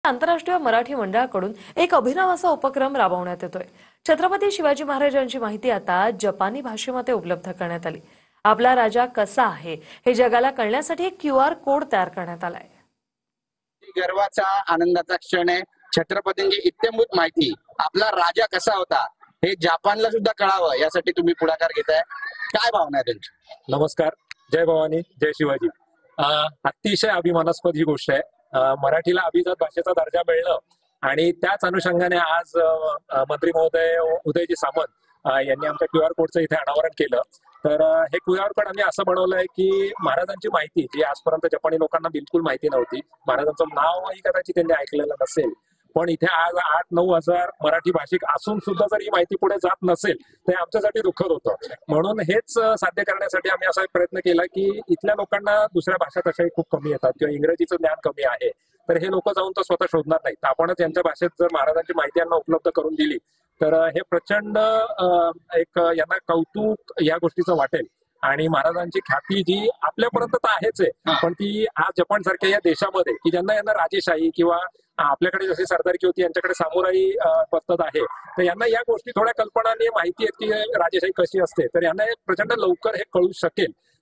आंतरराष्ट्रीय मराठी मंडळाकडून एक अभिनव असा उपक्रम राबवण्यात येतोय। छत्रपती शिवाजी महाराजांची माहिती आता जपानी भाषेमध्ये उपलब्ध करण्यात आली। आपला राजा कसा आहे हे जगाला कळण्यासाठी एक QR कोड तयार करण्यात आलाय। गर्वाचा आनंदाचा क्षण आहे। छत्रपतींची इत्थंभूत माहिती, आपला राजा कसा होता हे जपानला सुद्धा कळावं यासाठी तुम्ही पुढाकार घेताय, काय भावना आहे तुमची? नमस्कार, जय भवानी, जय शिवाजी। अतिशय अभिमानास्पद ही गोष्ट आहे। मराठीला अभिजात भाषेचा दर्जा मिळणं आणि त्याच अनुषंगाने आज मंत्री महोदय उदयजी सामंत यांनी आमच्या QR कोडचं इथे अनावरण केलं। तर हे QR कोड आम्ही असं बनवलंय की महाराजांची माहिती जी आजपर्यंत जपानी लोकांना बिलकुल माहिती नव्हती, महाराजांचं नावही कदाचित त्यांनी ऐकलेलं नसेल, पण इथे आज 8-9 हजार मराठी भाषिक असून सुद्धा जर ही माहिती पुढे जात नसेल तर आमच्यासाठी दुःखद होतं। म्हणून हेच साध्य करण्यासाठी आम्ही असा एक प्रयत्न केला की इथल्या लोकांना दुसऱ्या भाषा तशाही खूप कमी येतात किंवा इंग्रजीचं ज्ञान कमी आहे, तर हे लोक जाऊन तर स्वतः शोधणार नाहीत, तर आपणच यांच्या भाषेत जर महाराजांची माहिती यांना उपलब्ध करून दिली तर हे प्रचंड एक यांना कौतुक या गोष्टीचं वाटेल। आणि महाराजांची ख्याती जी आपल्यापर्यंत तर आहेच आहे, पण ती आज जपान सारख्या या देशामध्ये की यांना राजेशाही किंवा आपल्याकडे जशी सरदारकी होती यांच्याकडे सामुराई पद्धत आहे, तर यांना या गोष्टी थोड्या कल्पना आणि माहिती आहेत की राजेशाही कशी असते, तर यांना प्रचंड लवकर हे कळू शकेल